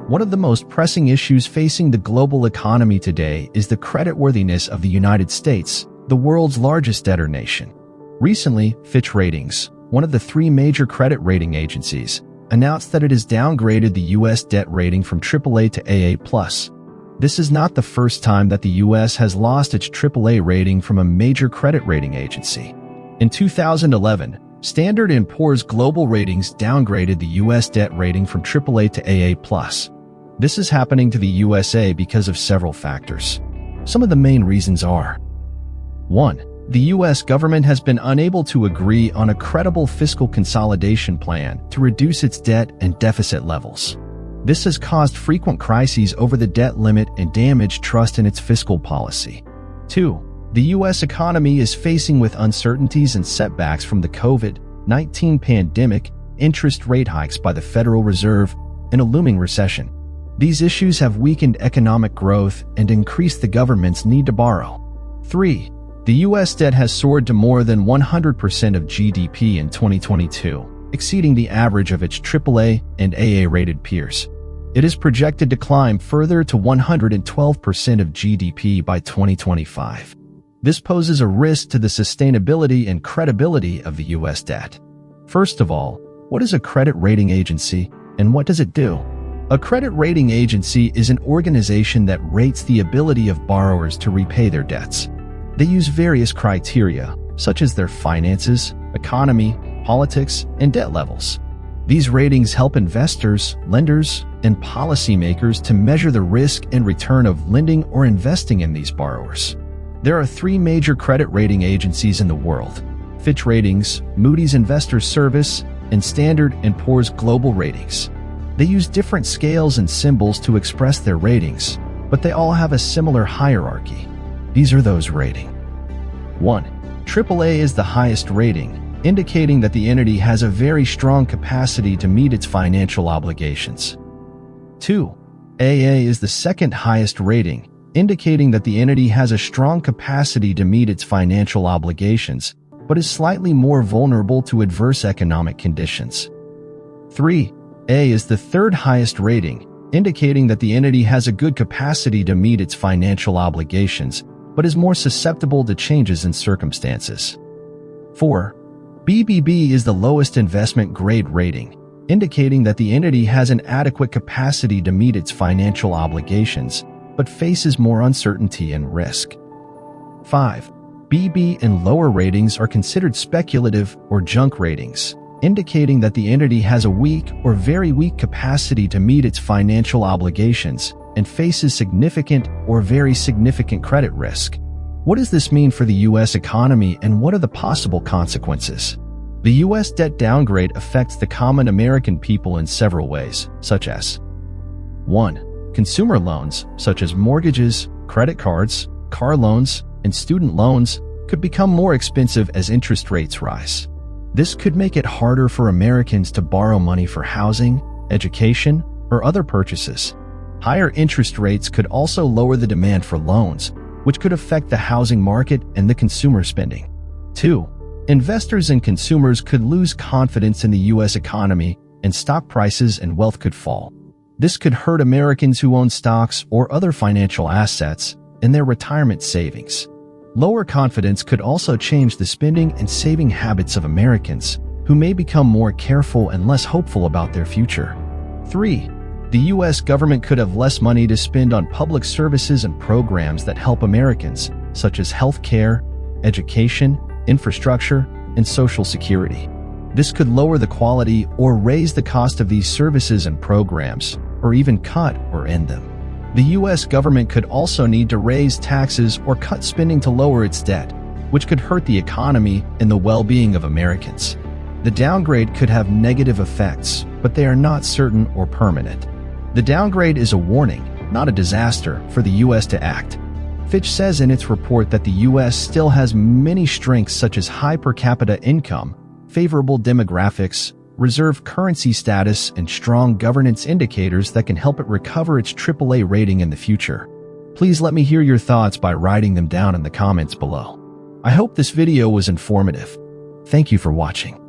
One of the most pressing issues facing the global economy today is the creditworthiness of the United States, the world's largest debtor nation. Recently, Fitch Ratings, one of the three major credit rating agencies, announced that it has downgraded the U.S. debt rating from AAA to AA+. This is not the first time that the U.S. has lost its AAA rating from a major credit rating agency. In 2011, Standard & Poor's Global Ratings downgraded the U.S. debt rating from AAA to AA+. This is happening to the USA because of several factors. Some of the main reasons are: 1. The U.S. government has been unable to agree on a credible fiscal consolidation plan to reduce its debt and deficit levels. This has caused frequent crises over the debt limit and damaged trust in its fiscal policy. 2. The U.S. economy is facing with uncertainties and setbacks from the COVID-19 pandemic, interest rate hikes by the Federal Reserve, and a looming recession. These issues have weakened economic growth and increased the government's need to borrow. 3. The U.S. debt has soared to more than 100% of GDP in 2022, exceeding the average of its AAA and AA-rated peers. It is projected to climb further to 112% of GDP by 2025. This poses a risk to the sustainability and credibility of the U.S. debt. First of all, what is a credit rating agency, and what does it do? A credit rating agency is an organization that rates the ability of borrowers to repay their debts. They use various criteria, such as their finances, economy, politics, and debt levels. These ratings help investors, lenders, and policymakers to measure the risk and return of lending or investing in these borrowers. There are three major credit rating agencies in the world: Fitch Ratings, Moody's Investors Service, and Standard & Poor's Global Ratings. They use different scales and symbols to express their ratings, but they all have a similar hierarchy. These are those rating. 1. AAA is the highest rating, indicating that the entity has a very strong capacity to meet its financial obligations. 2. AA is the second highest rating, indicating that the entity has a strong capacity to meet its financial obligations, but is slightly more vulnerable to adverse economic conditions. 3. A is the third highest rating, indicating that the entity has a good capacity to meet its financial obligations, but is more susceptible to changes in circumstances. 4. BBB is the lowest investment grade rating, indicating that the entity has an adequate capacity to meet its financial obligations, but faces more uncertainty and risk. 5. BB and lower ratings are considered speculative or junk ratings, indicating that the entity has a weak or very weak capacity to meet its financial obligations and faces significant or very significant credit risk. What does this mean for the U.S. economy, and what are the possible consequences? The U.S. debt downgrade affects the common American people in several ways, such as: 1. Consumer loans, such as mortgages, credit cards, car loans, and student loans, could become more expensive as interest rates rise. This could make it harder for Americans to borrow money for housing, education, or other purchases. Higher interest rates could also lower the demand for loans, which could affect the housing market and the consumer spending. 2. Investors and consumers could lose confidence in the U.S. economy, and stock prices and wealth could fall. This could hurt Americans who own stocks or other financial assets and their retirement savings. Lower confidence could also change the spending and saving habits of Americans, who may become more careful and less hopeful about their future. 3. The U.S. government could have less money to spend on public services and programs that help Americans, such as health care, education, infrastructure, and Social Security. This could lower the quality or raise the cost of these services and programs, or even cut or end them. The U.S. government could also need to raise taxes or cut spending to lower its debt, which could hurt the economy and the well-being of Americans. The downgrade could have negative effects, but they are not certain or permanent. The downgrade is a warning, not a disaster, for the U.S. to act. Fitch says in its report that the U.S. still has many strengths such as high per capita income, favorable demographics, reserve currency status, and strong governance indicators that can help it recover its AAA rating in the future. Please let me hear your thoughts by writing them down in the comments below. I hope this video was informative. Thank you for watching.